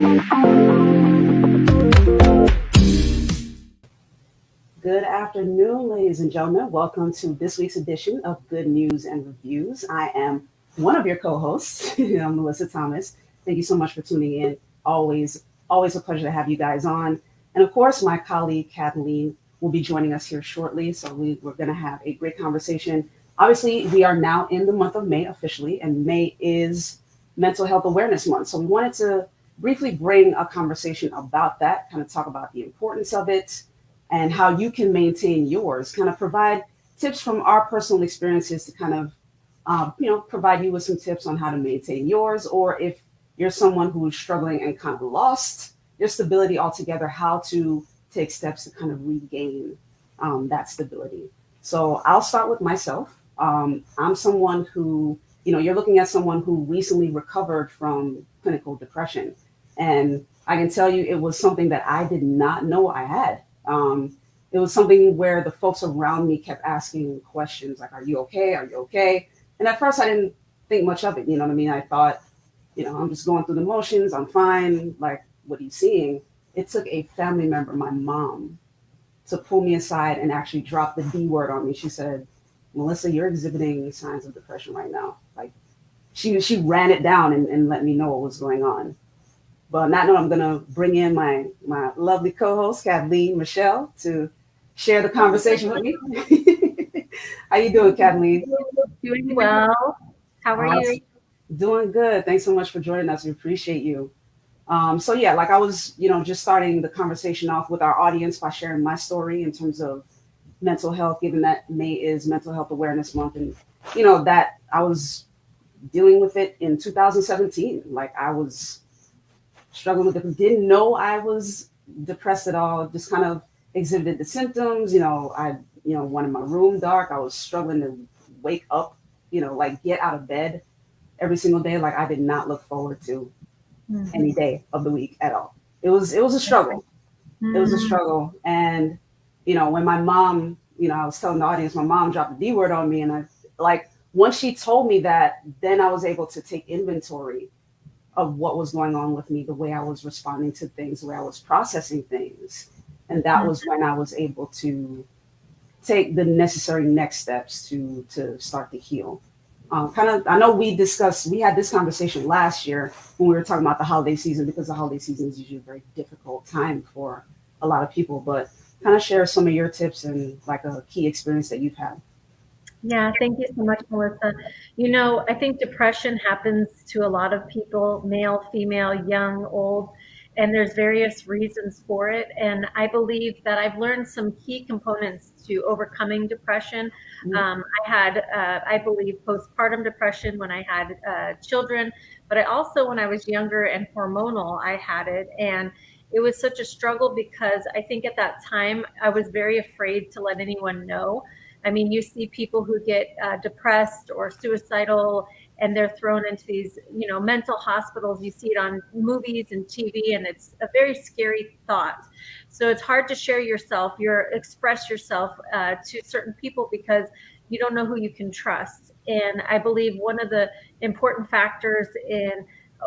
Good afternoon, ladies and gentlemen. Welcome to this week's edition of Good News and Reviews. I am one of your co-hosts, I'm Melissa Thomas. Thank you so much for tuning in. Always a pleasure to have you guys on. And of course, my colleague Kathleen will be joining us here shortly. So we're going to have a great conversation. Obviously, we are now in the month of May officially, and May is Mental Health Awareness Month. So we wanted to briefly bring a conversation about that, kind of talk about the importance of it, and how you can maintain yours, kind of provide tips from our personal experiences to kind of, provide you with some tips on how to maintain yours, or if you're someone who's struggling and kind of lost your stability altogether, how to take steps to kind of regain that stability. So I'll start with myself. I'm someone who, you're looking at someone who recently recovered from clinical depression. And I can tell you it was something that I did not know I had. It was something where the folks around me kept asking questions like, are you okay? Are you okay? And at first I didn't think much of it. You know what I mean? I thought, I'm just going through the motions. I'm fine. Like, what are you seeing? It took a family member, my mom, to pull me aside and actually drop the D word on me. She said, Melissa, you're exhibiting signs of depression right now. Like she ran it down and let me know what was going on. But on that note, I'm going to bring in my lovely co-host, Kathleen Michelle, to share the conversation with me. How you doing, Kathleen? Doing well. How are you? Doing good. Thanks so much for joining us. We appreciate you. So yeah, like I was, just starting the conversation off with our audience by sharing my story in terms of mental health, given that May is Mental Health Awareness Month. And, that I was dealing with it in 2017. Like I was struggling with it, didn't know I was depressed at all, just kind of exhibited the symptoms. I wanted my room dark. I was struggling to wake up, like get out of bed every single day. Like I did not look forward to any day of the week at all. It was a struggle. It was a struggle. And, when my mom, I was telling the audience, my mom dropped the D word on me. And once she told me that, then I was able to take inventory of what was going on with me, the way I was responding to things, the way I was processing things. And that was when I was able to take the necessary next steps to start to heal. I know we had this conversation last year when we were talking about the holiday season, because the holiday season is usually a very difficult time for a lot of people, but kind of share some of your tips and like a key experience that you've had. Yeah, thank you so much, Melissa. I think depression happens to a lot of people, male, female, young, old, and there's various reasons for it. And I believe that I've learned some key components to overcoming depression. I had, I believe, postpartum depression when I had children, but I also, when I was younger and hormonal, I had it. And it was such a struggle because I think at that time I was very afraid to let anyone know. I mean, you see people who get depressed or suicidal, and they're thrown into these, mental hospitals. You see it on movies and TV, and it's a very scary thought. So it's hard to share express yourself to certain people because you don't know who you can trust. And I believe one of the important factors in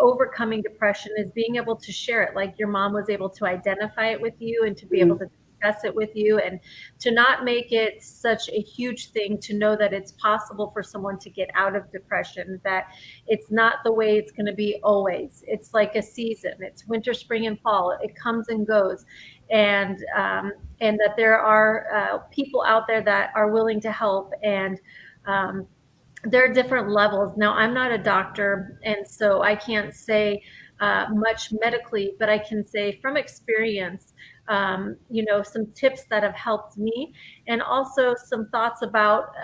overcoming depression is being able to share it, like your mom was able to identify it with you and to be able to discuss it with you, and to not make it such a huge thing, to know that it's possible for someone to get out of depression, that it's not the way it's going to be always. It's like a season. It's winter, spring, and fall. It comes and goes. And that there are people out there that are willing to help. And there are different levels. Now, I'm not a doctor, and so I can't say much medically, but I can say from experience, some tips that have helped me, and also some thoughts about,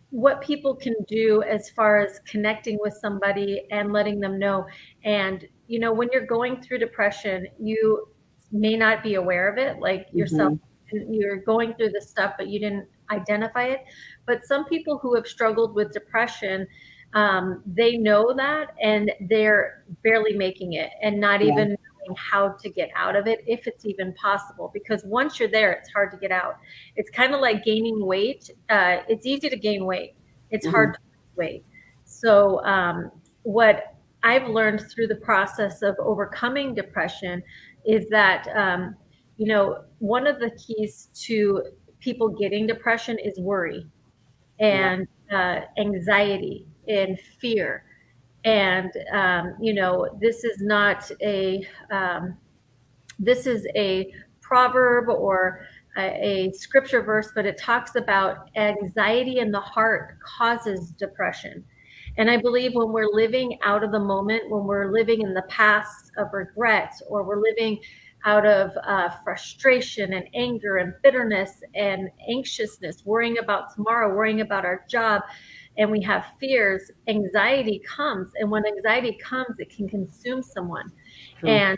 what people can do as far as connecting with somebody and letting them know. And, when you're going through depression, you may not be aware of it, like yourself. You're going through this stuff, but you didn't identify it. But some people who have struggled with depression, they know that, and they're barely making it, and not even knowing how to get out of it, if it's even possible. Because once you're there, it's hard to get out. It's kind of like gaining weight. It's easy to gain weight. It's hard to lose weight. So what I've learned through the process of overcoming depression is that, one of the keys to people getting depression is worry Yeah. and anxiety and fear. And, this is not this is a proverb or a scripture verse, but it talks about anxiety in the heart causes depression. And I believe when we're living out of the moment, when we're living in the past of regret, or we're living out of frustration and anger and bitterness and anxiousness, worrying about tomorrow, worrying about our job, and we have fears, anxiety comes. And when anxiety comes, it can consume someone. True. And,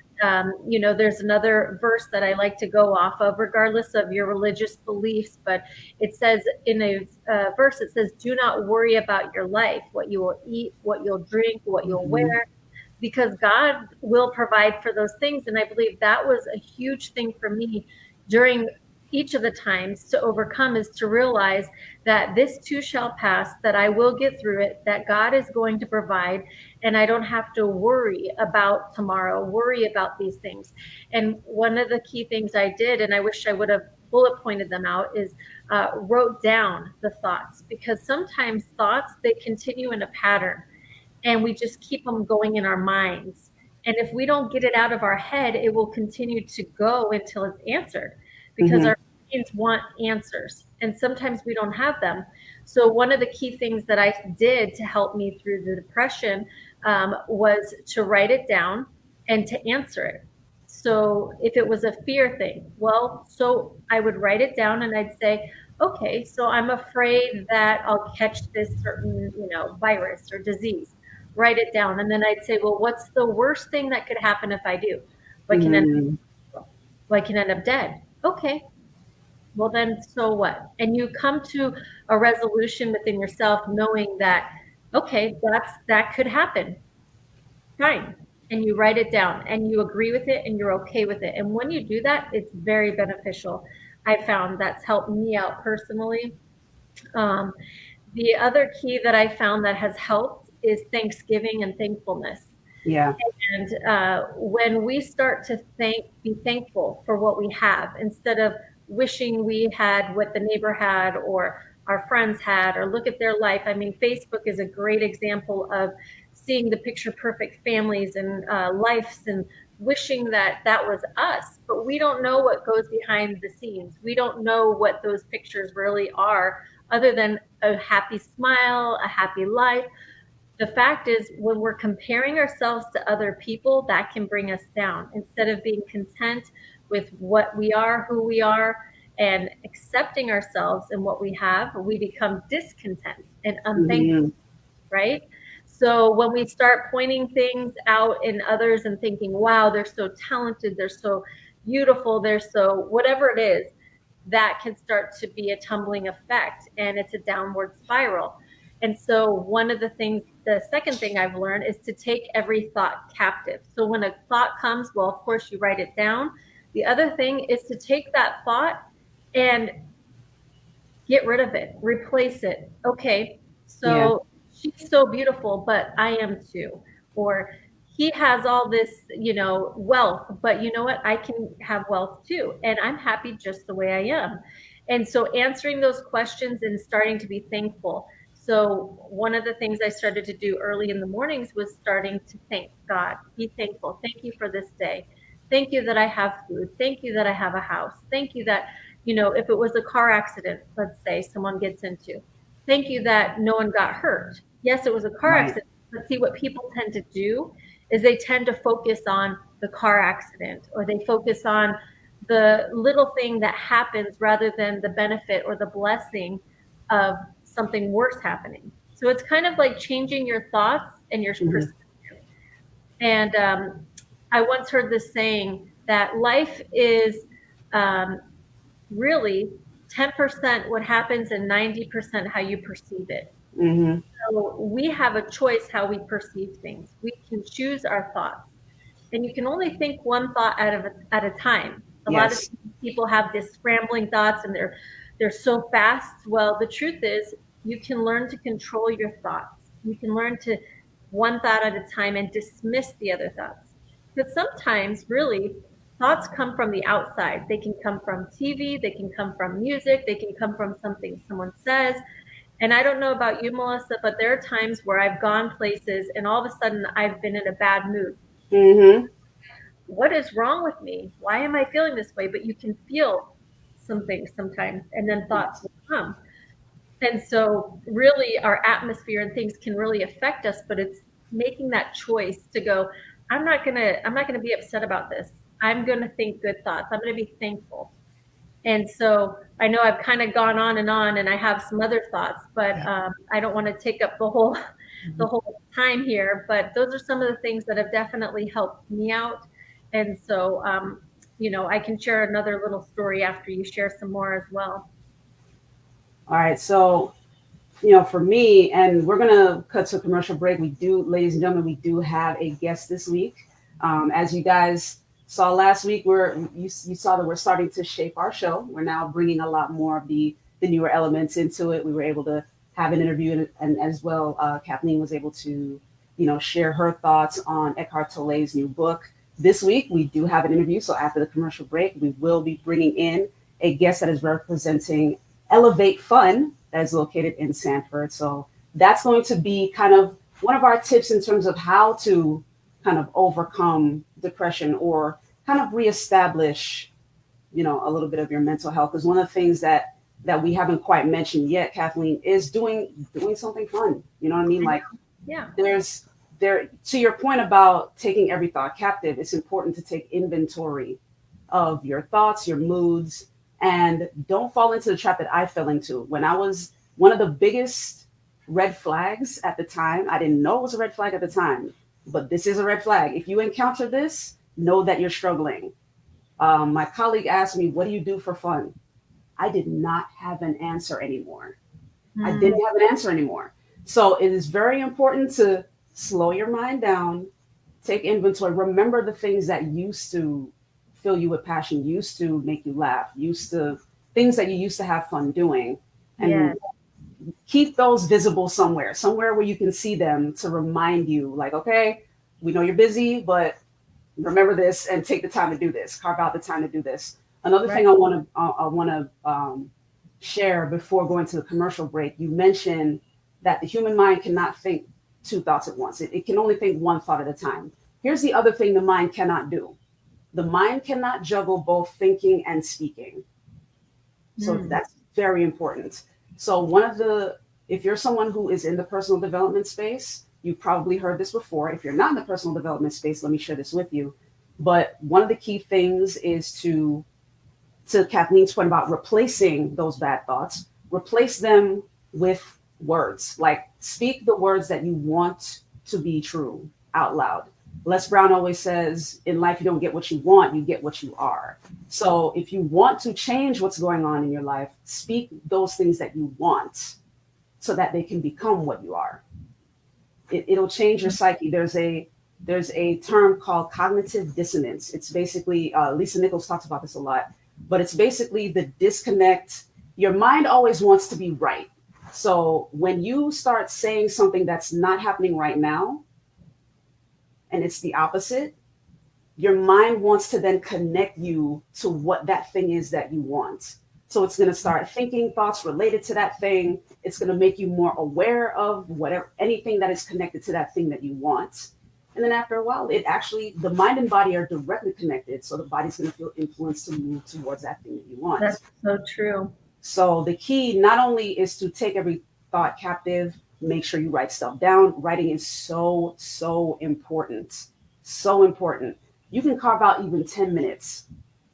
there's another verse that I like to go off of, regardless of your religious beliefs, but it says in a verse, it says, do not worry about your life, what you will eat, what you'll drink, what you'll Mhm. wear, because God will provide for those things. And I believe that was a huge thing for me during each of the times to overcome, is to realize that this too shall pass, that I will get through it, that God is going to provide, and I don't have to worry about tomorrow, worry about these things. And one of the key things I did, and I wish I would have bullet pointed them out, is wrote down the thoughts, because sometimes thoughts, they continue in a pattern and we just keep them going in our minds. And if we don't get it out of our head, it will continue to go until it's answered, because Mhm. our brains want answers. And sometimes we don't have them. So one of the key things that I did to help me through the depression was to write it down and to answer it. So if it was a fear thing, well, so I would write it down and I'd say, okay, so I'm afraid that I'll catch this certain, virus or disease. Write it down. And then I'd say, well, what's the worst thing that could happen if I do? Well, I can end Mhm. up, well, I can end up dead. Okay. Well, then, so what? And you come to a resolution within yourself, knowing that, okay, that could happen. Fine. And you write it down and you agree with it and you're okay with it. And when you do that, it's very beneficial. I found that's helped me out personally. Um, the other key that I found that has helped is thanksgiving and thankfulness. Yeah. And when we start to be thankful for what we have, instead of wishing we had what the neighbor had or our friends had, or look at their life. I mean, Facebook is a great example of seeing the picture perfect families and lives, and wishing that that was us. But we don't know what goes behind the scenes. We don't know what those pictures really are, other than a happy smile, a happy life. The fact is, when we're comparing ourselves to other people, that can bring us down. Instead of being content with what we are, who we are, and accepting ourselves and what we have, we become discontent and unthankful, Mhm. right? So when we start pointing things out in others and thinking, wow, they're so talented, they're so beautiful, they're so whatever it is, that can start to be a tumbling effect, and it's a downward spiral. And so one of the things, the second thing I've learned is to take every thought captive. So when a thought comes, well, of course you write it down. The other thing is to take that thought and get rid of it, replace it. Okay, Yeah. so she's so beautiful, but I am too. Or he has all this, wealth, but you know what? I can have wealth too. And I'm happy just the way I am. And so answering those questions and starting to be thankful. So one of the things I started to do early in the mornings was starting to thank God, be thankful. Thank you for this day. Thank you that I have food. Thank you that I have a house. Thank you that, if it was a car accident, let's say someone gets into, thank you that no one got hurt. Yes, it was a car Right. accident, but see, what people tend to do is they tend to focus on the car accident, or they focus on the little thing that happens rather than the benefit or the blessing of something worse happening. So it's kind of like changing your thoughts and your Mhm. perspective. And I once heard this saying that life is um, really 10% what happens and 90% how you perceive it. Mhm. So we have a choice how we perceive things. We can choose our thoughts. And you can only think one thought at a time. A lot of Yes. people have this scrambling thoughts and they're so fast. Well, the truth is, you can learn to control your thoughts. You can learn to one thought at a time and dismiss the other thoughts. Because sometimes, really, thoughts come from the outside. They can come from TV, they can come from music, they can come from something someone says. And I don't know about you, Mellissa, but there are times where I've gone places and all of a sudden I've been in a bad mood. Mm-hmm. What is wrong with me? Why am I feeling this way? But you can feel something sometimes, and then thoughts will come. And so really our atmosphere and things can really affect us, but it's making that choice to go, I'm not gonna be upset about this. I'm gonna think good thoughts. I'm gonna be thankful. And so I know I've kind of gone on and I have some other thoughts, but I don't want to take up the whole time here. But those are some of the things that have definitely helped me out. And so, I can share another little story after you share some more as well. All right. So, for me, and we're going to cut to a commercial break. Ladies and gentlemen, we do have a guest this week. As you guys saw last week, you saw that we're starting to shape our show. We're now bringing a lot more of the newer elements into it. We were able to have an interview, and as well, Kathleen was able to, share her thoughts on Eckhart Tolle's new book. This week, we do have an interview. So after the commercial break, we will be bringing in a guest that is representing Elev8 Fun that is located in Sanford. So that's going to be kind of one of our tips in terms of how to kind of overcome depression or kind of reestablish, a little bit of your mental health. Because one of the things that we haven't quite mentioned yet, Kathleen, is doing something fun. You know what I mean? Like, Yeah. To your point about taking every thought captive, it's important to take inventory of your thoughts, your moods, and don't fall into the trap that I fell into. When I was one of the biggest red flags at the time, I didn't know it was a red flag at the time, but this is a red flag. If you encounter this, know that you're struggling. My colleague asked me, what do you do for fun? I did not have an answer anymore. I didn't have an answer anymore. So it is very important to slow your mind down, take inventory, remember the things that used to fill you with passion, used to make you laugh, things that you used to have fun doing, and keep those visible somewhere where you can see them to remind you, like, okay, we know you're busy, but remember this and take the time to do this. Carve out the time to do this. Another thing I want to share before going to the commercial break. You mentioned that the human mind cannot think two thoughts at once. It can only think one thought at a time. Here's the other thing the mind cannot do. The mind cannot juggle both thinking and speaking. So that's very important. So if you're someone who is in the personal development space, you've probably heard this before. If you're not in the personal development space, let me share this with you. But one of the key things is to Kathleen's point about replacing those bad thoughts, replace them with words. Like, speak the words that you want to be true out loud. Les Brown always says, in life, you don't get what you want, you get what you are. So if you want to change what's going on in your life, speak those things that you want so that they can become what you are. It'll change your psyche. There's a term called cognitive dissonance. It's basically, Lisa Nichols talks about this a lot, but it's basically the disconnect. Your mind always wants to be right. So when you start saying something that's not happening right now, and it's the opposite, your mind wants to then connect you to what that thing is that you want. So it's going to start thinking thoughts related to that thing. It's going to make you more aware of anything that is connected to that thing that you want. And then after a while, the mind and body are directly connected. So the body's going to feel influenced to move towards that thing that you want. That's so true. So the key not only is to take every thought captive, make sure you write stuff down. Writing is so, so important. So important. You can carve out even 10 minutes.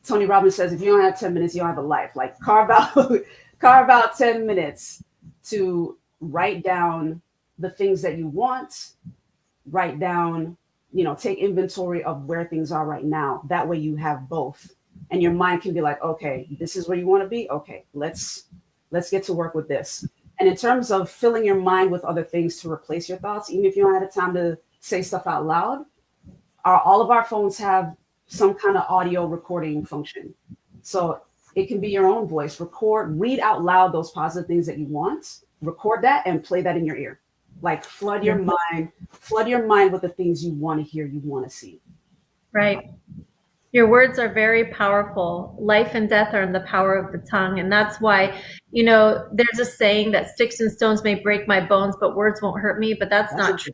Tony Robbins says, if you don't have 10 minutes, you don't have a life. Like, carve out 10 minutes to write down the things that you want, write down, take inventory of where things are right now. That way you have both. And your mind can be like, okay, this is where you want to be. Okay, let's get to work with this. And in terms of filling your mind with other things to replace your thoughts, even if you don't have the time to say stuff out loud, all of our phones have some kind of audio recording function. So it can be your own voice. Read out loud those positive things that you want, record that and play that in your ear. Like flood your mind with the things you want to hear, you want to see. Right. Your words are very powerful. Life and death are in the power of the tongue. And that's why, there's a saying that sticks and stones may break my bones, but words won't hurt me. But that's not true.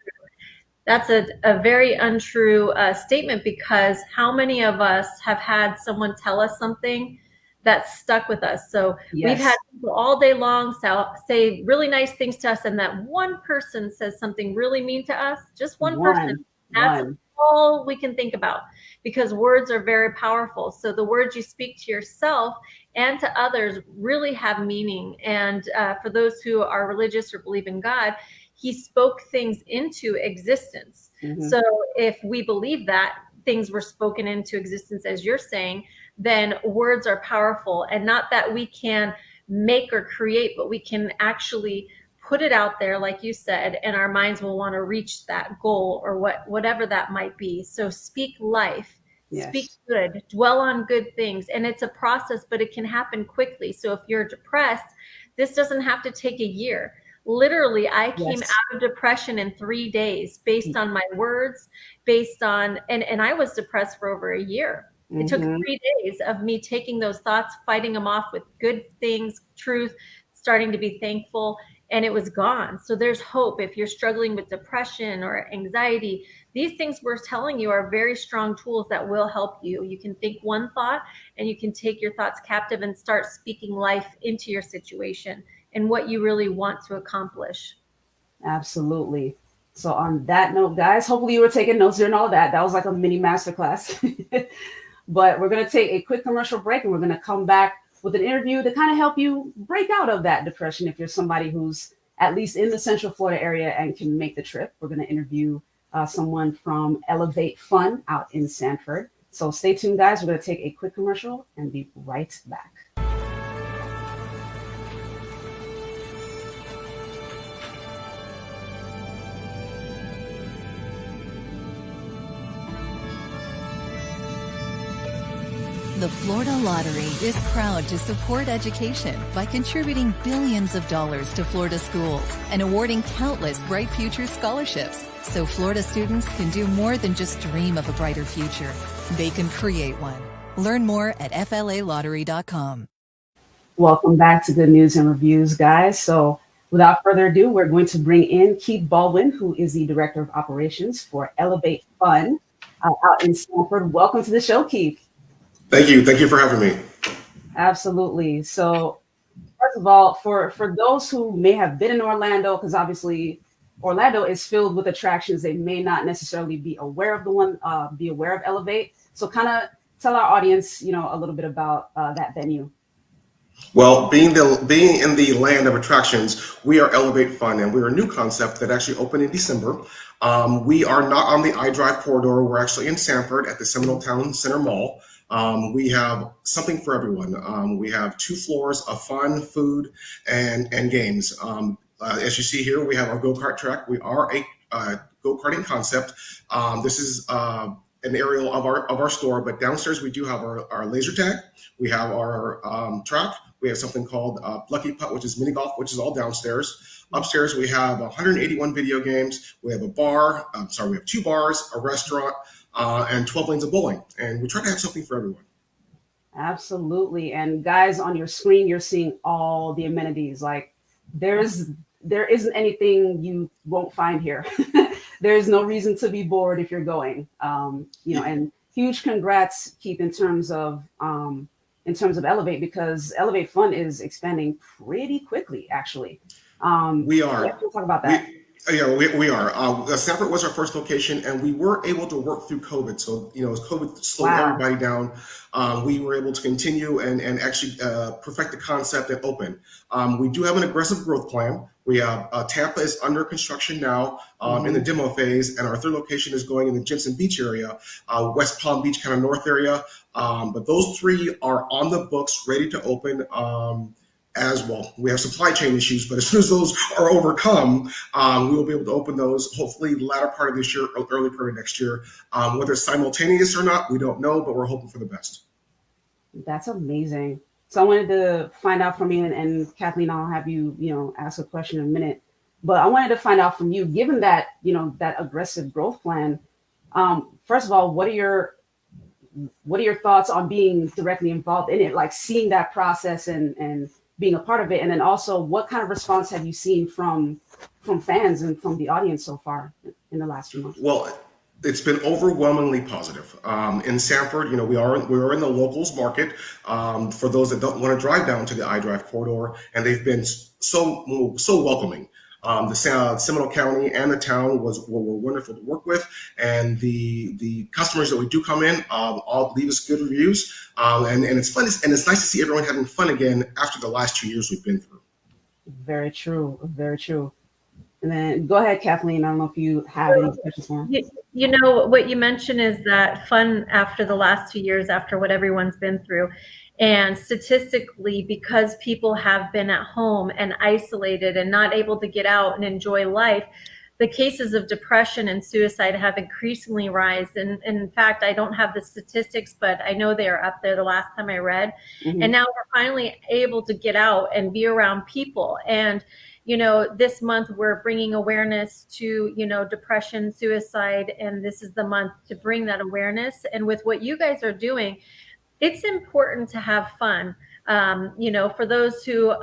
That's a very untrue statement, because how many of us have had someone tell us something that stuck with us? So we've had people all day long say really nice things to us, and that one person says something really mean to us, just one person. That's all we can think about, because words are very powerful. So the words you speak to yourself and to others really have meaning. And for those who are religious or believe in God, he spoke things into existence. So if we believe that things were spoken into existence, as you're saying, then words are powerful, and not that we can make or create, but we can actually put it out there, like you said, and our minds will want to reach that goal or whatever that might be. So speak life, speak good, dwell on good things. And it's a process, but it can happen quickly. So if you're depressed, this doesn't have to take a year. Literally, I came out of depression in 3 days based on my words, and I was depressed for over a year. It took 3 days of me taking those thoughts, fighting them off with good things, truth, starting to be thankful, and it was gone. So there's hope. If you're struggling with depression or anxiety, these things we're telling you are very strong tools that will help you. You can think one thought, and you can take your thoughts captive and start speaking life into your situation and what you really want to accomplish. Absolutely. So on that note, guys, hopefully you were taking notes during all of that. That was like a mini masterclass. But we're going to take a quick commercial break, and we're going to come back with an interview to kind of help you break out of that depression. If you're somebody who's at least in the Central Florida area and can make the trip, we're going to interview someone from Elev8 Fun out in Sanford. So stay tuned, guys. We're going to take a quick commercial and be right back. The Florida Lottery is proud to support education by contributing billions of dollars to Florida schools and awarding countless Bright Future scholarships, so Florida students can do more than just dream of a brighter future. They can create one. Learn more at FLAlottery.com. Welcome back to Good News and Reviews, guys. So without further ado, we're going to bring in Keith Baldwin, who is the Director of Operations for Elev8 Fun out in Sanford. Welcome to the show, Keith. Thank you. Thank you for having me. Absolutely. So first of all, for those who may have been in Orlando, because obviously Orlando is filled with attractions, they may not necessarily be aware of Elev8. So kind of tell our audience, a little bit about that venue. Well, being in the land of attractions, we are Elev8 Fun, and we're a new concept that actually opened in December. We are not on the iDrive corridor. We're actually in Sanford at the Seminole Town Center Mall. We have something for everyone. We have 2 floors of fun, food, and games. As you see here, we have our go-kart track. We are a go-karting concept. This is an aerial of our store, but downstairs we do have our laser tag. We have our track. We have something called Lucky Putt, which is mini golf, which is all downstairs. Upstairs we have 181 video games. We have we have 2 bars, a restaurant, and 12 lanes of bowling. And we try to have something for everyone. Absolutely. And guys, on your screen, you're seeing all the amenities. Like there isn't anything you won't find here. There's no reason to be bored if you're going. And huge congrats, Keith, in terms of Elev8, because Elev8 Fun is expanding pretty quickly, actually. We are. Yeah, we'll talk about that. We are. Sanford was our first location, and we were able to work through COVID. So, as COVID slowed everybody down, we were able to continue and actually perfect the concept and open. We do have an aggressive growth plan. We have Tampa is under construction now in the demo phase, and our 3rd location is going in the Jensen Beach area, West Palm Beach kind of north area. But those 3 are on the books, ready to open. As well, we have supply chain issues, but as soon as those are overcome, we will be able to open those hopefully latter part of this year or early part of next year. Whether it's simultaneous or not, we don't know, but we're hoping for the best. That's amazing. So I wanted to find out from you, and Kathleen, I'll have you, ask a question in a minute. But I wanted to find out from you, given that, that aggressive growth plan, first of all, what are your thoughts on being directly involved in it, like seeing that process and being a part of it? And then also, what kind of response have you seen from fans and from the audience so far in the last few months? Well, it's been overwhelmingly positive. In Sanford, we are in the locals market for those that don't want to drive down to the iDrive corridor, and they've been so welcoming. The Seminole County and the town were wonderful to work with, and the customers that we do come in all leave us good reviews, and it's fun, and it's nice to see everyone having fun again after the last 2 years we've been through. Very true, very true. And then go ahead, Kathleen. I don't know if you have any questions for him. What you mentioned is that fun after the last 2 years, after what everyone's been through. And statistically, because people have been at home and isolated and not able to get out and enjoy life, the cases of depression and suicide have increasingly risen. And in fact, I don't have the statistics, but I know they are up there the last time I read. Mm-hmm. And now we're finally able to get out and be around people. And this month we're bringing awareness to, depression, suicide, and this is the month to bring that awareness. And with what you guys are doing, it's important to have fun. For those who,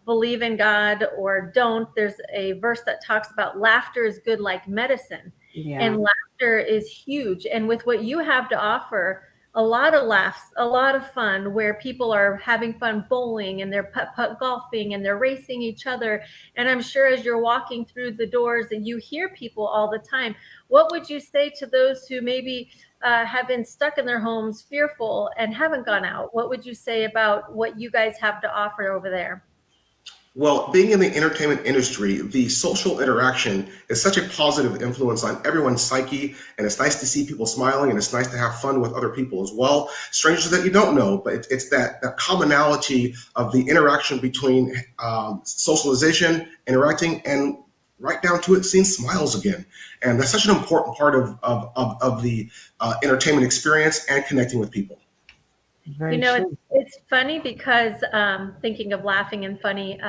believe in God or don't, there's a verse that talks about laughter is good like medicine. Yeah. And laughter is huge. And with what you have to offer, a lot of laughs, a lot of fun, where people are having fun bowling and they're putt-putt golfing and they're racing each other. And I'm sure as you're walking through the doors and you hear people all the time, what would you say to those who maybe have been stuck in their homes, fearful, and haven't gone out? What would you say about what you guys have to offer over there? Well, being in the entertainment industry, the social interaction is such a positive influence on everyone's psyche, and it's nice to see people smiling, and it's nice to have fun with other people as well. Strangers that you don't know, but it's that commonality of the interaction between socialization, interacting, and right down to it, seeing smiles again. And that's such an important part of the entertainment experience and connecting with people. It's funny because thinking of laughing and funny,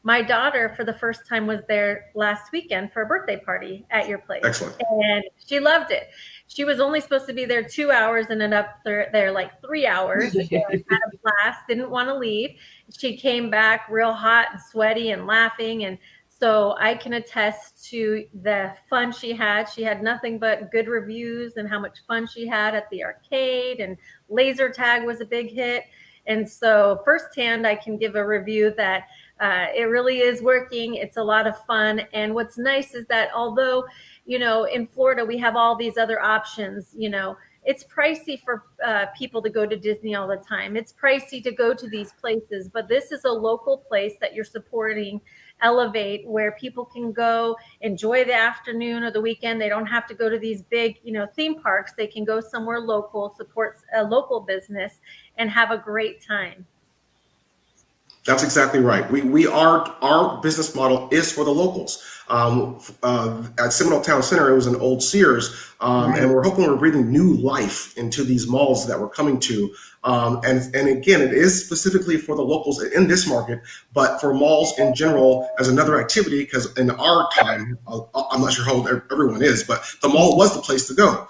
my daughter for the first time was there last weekend for a birthday party at your place. Excellent. And she loved it. She was only supposed to be there 2 hours and ended up there like 3 hours. Had a blast, didn't want to leave. She came back real hot and sweaty and laughing, and so I can attest to the fun she had. She had nothing but good reviews and how much fun she had at the arcade, and laser tag was a big hit. And so firsthand, I can give a review that it really is working. It's a lot of fun. And what's nice is that although, in Florida, we have all these other options, it's pricey for people to go to Disney all the time. It's pricey to go to these places, but this is a local place that you're supporting, Elev8, where people can go enjoy the afternoon or the weekend. They don't have to go to these big, theme parks. They can go somewhere local, support a local business, and have a great time. That's exactly right. Our business model is for the locals. At Seminole Town Center, it was an old Sears, and we're hoping we're breathing new life into these malls that we're coming to. And again, it is specifically for the locals in this market, but for malls in general as another activity, because in our time, I'm not sure how old everyone is, but the mall was the place to go.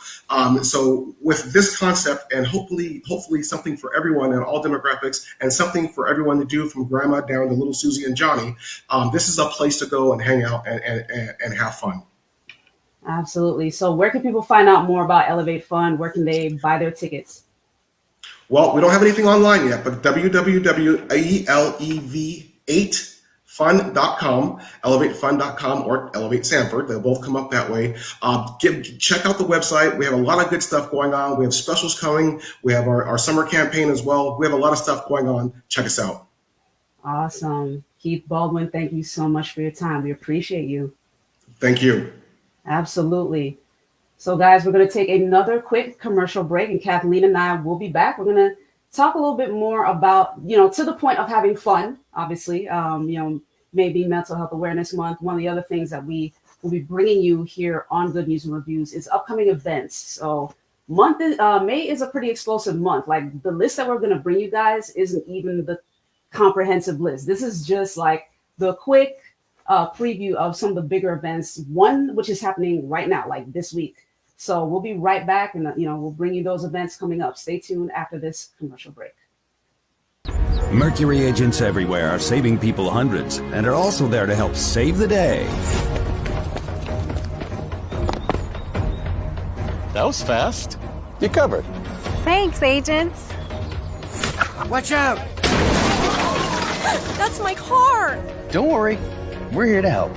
So with this concept, and hopefully something for everyone in all demographics, and something for everyone to do from grandma down to little Susie and Johnny, this is a place to go and hang out and have fun. Absolutely. So where can people find out more about Elev8 Fun? Where can they buy their tickets? Well, we don't have anything online yet, but www.elev8fun.com, elev8fun.com, or Elev8 Sanford. They'll both come up that way. Check out the website. We have a lot of good stuff going on. We have specials coming. We have our summer campaign as well. We have a lot of stuff going on. Check us out. Awesome. Keith Baldwin, thank you so much for your time. We appreciate you. Thank you. Absolutely. So guys, we're going to take another quick commercial break, and Kathleen and I will be back. We're going to talk a little bit more about, to the point of having fun, obviously, maybe Mental Health Awareness Month. One of the other things that we will be bringing you here on Good News and Reviews is upcoming events. So May is a pretty explosive month. Like, the list that we're going to bring you guys isn't even the comprehensive list. This is just like the quick preview of some of the bigger events, one which is happening right now, like this week. So we'll be right back, and we'll bring you those events coming up. Stay tuned after this commercial break. Mercury agents everywhere are saving people hundreds and are also there to help save the day. That was fast. You covered. Thanks, agents. Watch out! That's my car! Don't worry. We're here to help.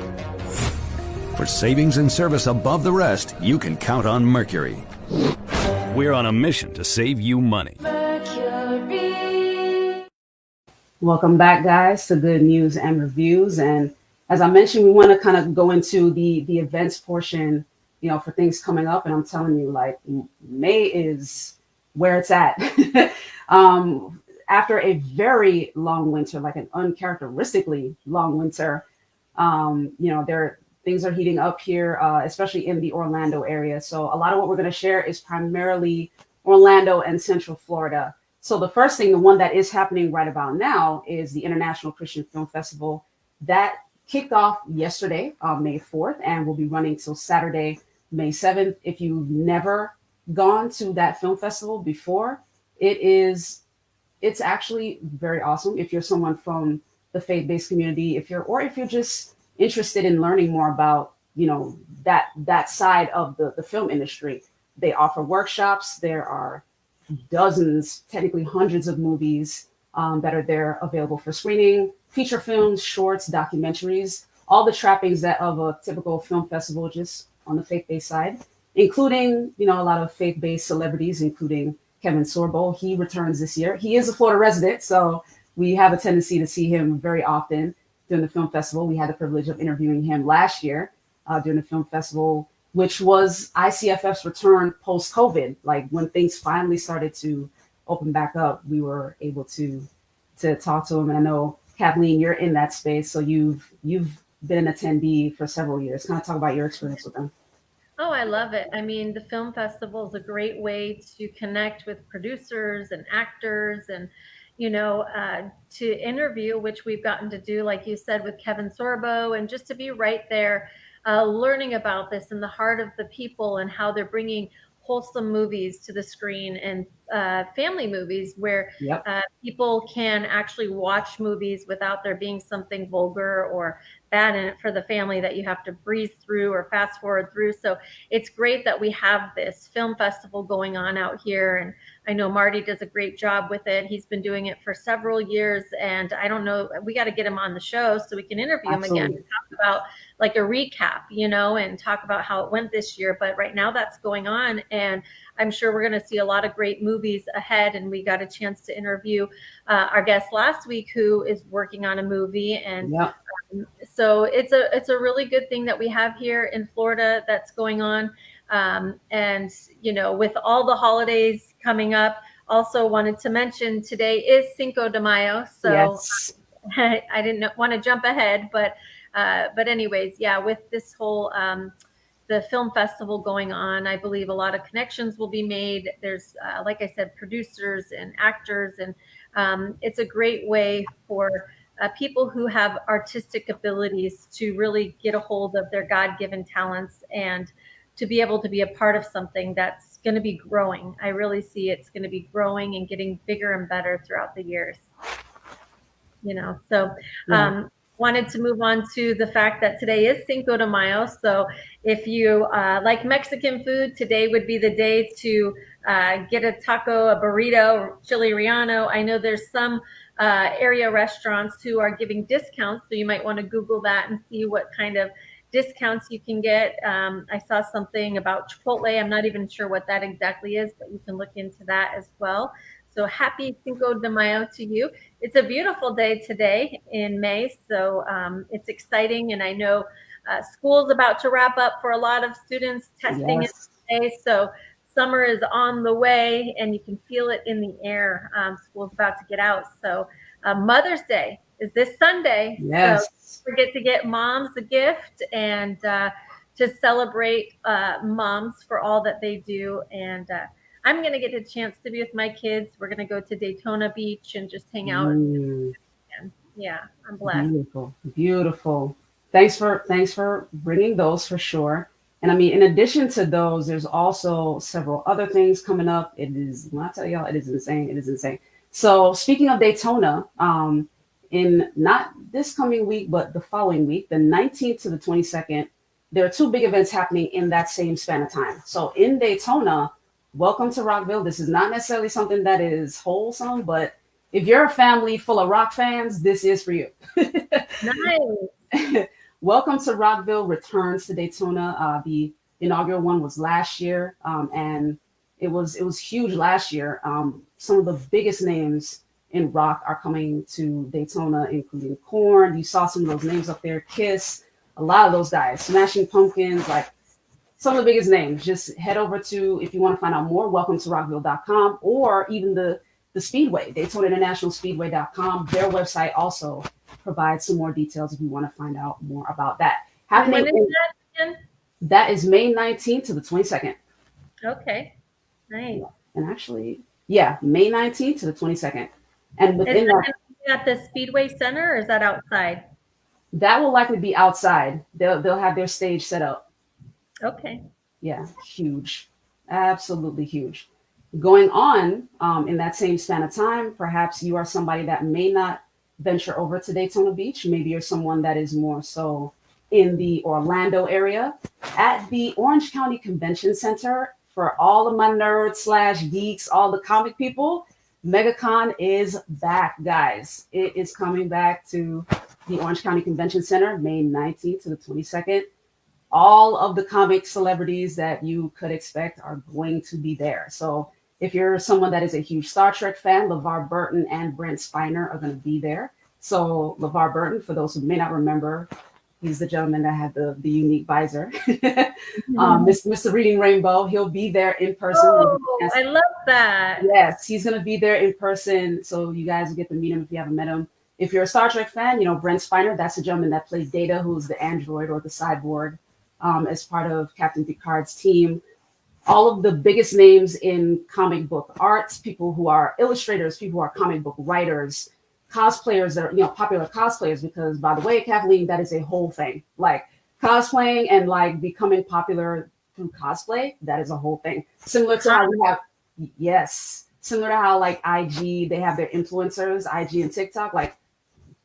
For savings and service above the rest, you can count on Mercury. We're on a mission to save you money. Welcome back, guys, to Good News and Reviews. And as I mentioned, we want to kind of go into the events portion, for things coming up. And I'm telling you, like, May is where it's at. After a very long winter, like an uncharacteristically long winter, things are heating up here, especially in the Orlando area. So a lot of what we're going to share is primarily Orlando and Central Florida. So the first thing, the one that is happening right about now, is the International Christian Film Festival that kicked off yesterday, May 4th, and will be running till Saturday, May 7th. If you've never gone to that film festival before, it's actually very awesome. If you're someone from the faith-based community, if you're just interested in learning more about, that side of the film industry, they offer workshops. There are dozens, technically hundreds of movies that are there available for screening, feature films, shorts, documentaries, all the trappings that of a typical film festival, just on the faith-based side, including, a lot of faith-based celebrities, including Kevin Sorbo. He returns this year. He is a Florida resident, so we have a tendency to see him very often during the film festival. We had the privilege of interviewing him last year during the film festival, which was ICFF's return post-COVID. Like, when things finally started to open back up, we were able to talk to him. And I know, Kathleen, you're in that space, so you've been an attendee for several years. Kind of talk about your experience with them. Oh, I love it. I mean, the film festival is a great way to connect with producers and actors and, to interview, which we've gotten to do, like you said, with Kevin Sorbo, and just to be right there, learning about this in the heart of the people and how they're bringing wholesome movies to the screen, and family movies where people can actually watch movies without there being something vulgar or bad in it for the family that you have to breeze through or fast forward through. So it's great that we have this film festival going on out here. And I know Marty does a great job with it. He's been doing it for several years. And I don't know, we got to get him on the show so we can interview him again and talk about like a recap, and talk about how it went this year. But right now that's going on. And I'm sure we're going to see a lot of great movies ahead. And we got a chance to interview our guest last week, who is working on a movie. And so it's a really good thing that we have here in Florida that's going on. And, with all the holidays coming up, also wanted to mention today is Cinco de Mayo. So yes. I didn't want to jump ahead, but anyways, with this whole the film festival going on, I believe a lot of connections will be made. There's, like I said, producers and actors, and it's a great way for people who have artistic abilities to really get a hold of their God-given talents and to be able to be a part of something that's going to be growing. I really see it's going to be growing and getting bigger and better throughout the years. Wanted to move on to the fact that today is Cinco de Mayo. So if you like Mexican food, today would be the day to get a taco, a burrito, chili relleno. I know there's some area restaurants who are giving discounts, so you might want to Google that and see what kind of discounts you can get. I saw something about Chipotle. I'm not even sure what that exactly is, but you can look into that as well. So happy Cinco de Mayo to you. It's a beautiful day today in May, so it's exciting. And I know school's about to wrap up for a lot of students. Testing is today, so summer is on the way, and you can feel it in the air. School's about to get out. So Mother's Day is this Sunday. Yes. So don't forget to get moms a gift and to celebrate moms for all that they do. And I'm going to get a chance to be with my kids. We're going to go to Daytona Beach and just hang out. Yeah, I'm blessed. Beautiful, beautiful. Thanks for bringing those for sure. And I mean, in addition to those, there's also several other things coming up. It is, when I tell y'all, it is insane. It is insane. So speaking of Daytona, in not this coming week, but the following week, the 19th to the 22nd, there are two big events happening in that same span of time. So in Daytona, welcome to Rockville. This is not necessarily something that is wholesome, but if you're a family full of rock fans, this is for you. Nice. Welcome to Rockville returns to Daytona. The inaugural one was last year, and it was huge last year. Some of the biggest names in rock are coming to Daytona, including Korn. You saw some of those names up there, Kiss, a lot of those guys, Smashing Pumpkins, like some of the biggest names. Just head over to, if you want to find out more, welcome to Rockville.com, or even the Speedway, Daytona International Speedway.com. Their website also provides some more details if you want to find out more about that. When is that again? That is May 19th to the 22nd. Okay, nice. And actually, yeah, May 19th to the 22nd. And within Is that, that at the Speedway Center, or is that outside? that will likely be outside. They'll have their stage set up. Okay. Yeah, huge, absolutely huge. Going on in that same span of time, perhaps you are somebody that may not venture over to Daytona Beach. Maybe you're someone that is more so in the Orlando area. At the Orange County Convention Center, for all of my nerds / geeks, all the comic people, MegaCon is back, guys. It is coming back to the Orange County Convention Center, May 19th to the 22nd. All of the comic celebrities that you could expect are going to be there. So if you're someone that is a huge Star Trek fan, LeVar Burton and Brent Spiner are going to be there. So LeVar Burton, for those who may not remember, he's the gentleman that had the unique visor. Mr. Reading Rainbow, he'll be there in person. Oh, I love that. Yes, he's going to be there in person. So you guys will get to meet him if you haven't met him. If you're a Star Trek fan, Brent Spiner, that's the gentleman that played Data, who's the android or the cyborg, as part of Captain Picard's team. All of the biggest names in comic book arts, people who are illustrators, people who are comic book writers, cosplayers that are, popular cosplayers, because by the way, Kathleen, that is a whole thing. Like cosplaying and like becoming popular through cosplay, that is a whole thing. Similar to how we have, similar to how like IG, they have their influencers, IG and TikTok, like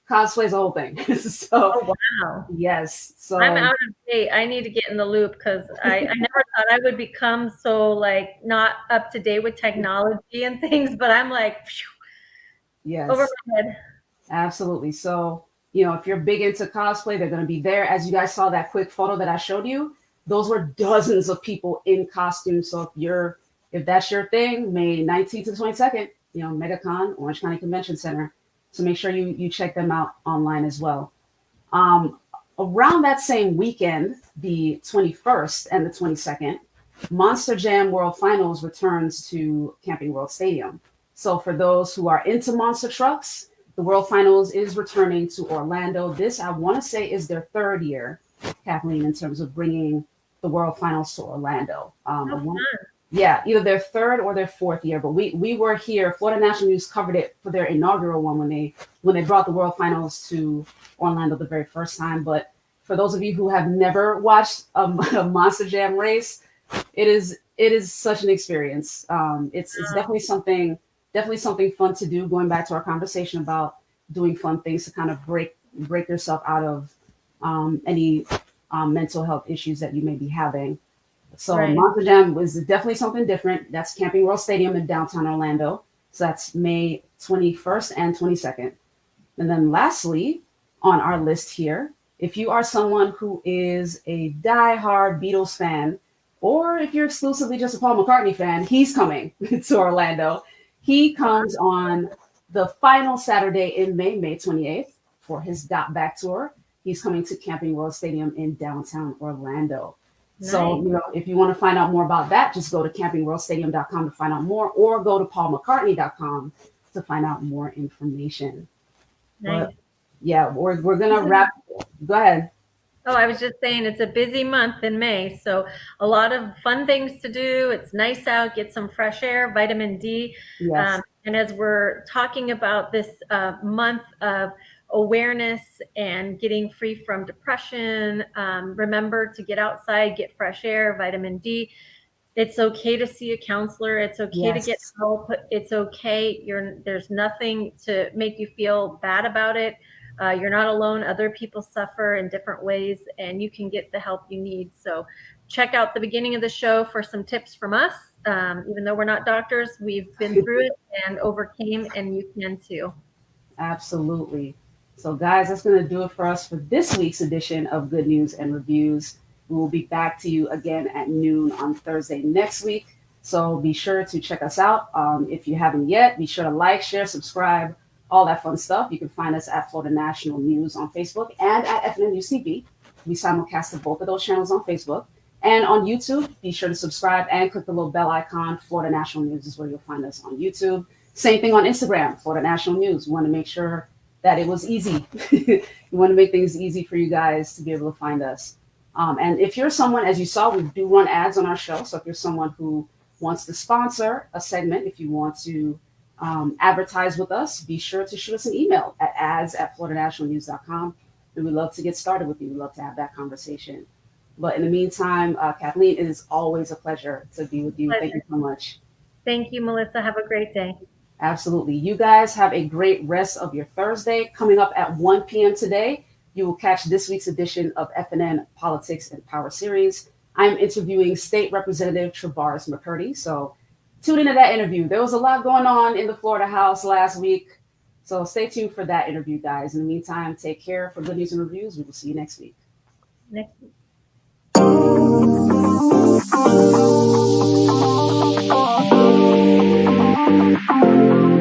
cosplay is a whole thing. So, oh, wow. Yes. So I'm out of date. I need to get in the loop because I never thought I would become so like not up to date with technology and things, but I'm like, phew, yes, over my head. Absolutely. So, if you're big into cosplay, they're going to be there. As you guys saw that quick photo that I showed you, those were dozens of people in costume. So if that's your thing, May 19th to 22nd, MegaCon, Orange County Convention Center. So make sure you check them out online as well. Around that same weekend, the 21st and the 22nd, Monster Jam World Finals returns to Camping World Stadium. So for those who are into monster trucks, the World Finals is returning to Orlando. This, I want to say, is their third year, Kathleen, in terms of bringing the World Finals to Orlando. Yeah, either their third or their fourth year. But we were here. Florida National News covered it for their inaugural one when they brought the World Finals to Orlando the very first time. But for those of you who have never watched a Monster Jam race, it is such an experience. It's definitely something fun to do. Going back to our conversation about doing fun things to kind of break yourself out of any mental health issues that you may be having. So right. Monster Jam was definitely something different. That's Camping World Stadium in downtown Orlando. So that's May 21st and 22nd. And then lastly, on our list here, if you are someone who is a diehard Beatles fan, or if you're exclusively just a Paul McCartney fan, he's coming to Orlando. He comes on the final Saturday in May 28th, for his Got Back tour. He's coming to Camping World Stadium in downtown Orlando. Nice. So, if you want to find out more about that, just go to campingworldstadium.com to find out more, or go to paulmccartney.com to find out more information. Nice. But, yeah, we're going to wrap. Go ahead. Oh, I was just saying it's a busy month in May, so a lot of fun things to do. It's nice out, get some fresh air, vitamin D. Yes. And as we're talking about this month of awareness and getting free from depression. Remember to get outside, get fresh air, vitamin D. It's okay to see a counselor. It's okay to get Yes. help. It's okay. There's nothing to make you feel bad about it. You're not alone. Other people suffer in different ways, and you can get the help you need. So check out the beginning of the show for some tips from us. Even though we're not doctors, we've been through it and overcame, and you can too. Absolutely. So, guys, that's going to do it for us for this week's edition of Good News and Reviews. We will be back to you again at noon on Thursday next week. So be sure to check us out. If you haven't yet, be sure to like, share, subscribe, all that fun stuff. You can find us at Florida National News on Facebook and at FNN UCB. We simulcast to both of those channels on Facebook. And on YouTube, be sure to subscribe and click the little bell icon. Florida National News is where you'll find us on YouTube. Same thing on Instagram, Florida National News. We want to make sure that it was easy. We want to make things easy for you guys to be able to find us. And if you're someone, as you saw, we do run ads on our show. So if you're someone who wants to sponsor a segment, if you want to advertise with us, be sure to shoot us an email at ads@floridanationalnews.com. And we'd love to get started with you. We'd love to have that conversation. But in the meantime, Kathleen, it is always a pleasure to be with you. Pleasure. Thank you so much. Thank you, Melissa. Have a great day. Absolutely. You guys have a great rest of your Thursday. Coming up at 1 p.m. today, you will catch this week's edition of FNN Politics and Power Series. I'm interviewing State Representative Travaris McCurdy. So tune into that interview. There was a lot going on in the Florida House last week. So stay tuned for that interview, guys. In the meantime, take care. For Good News and Reviews, we will see you next week. Next week. Thank you.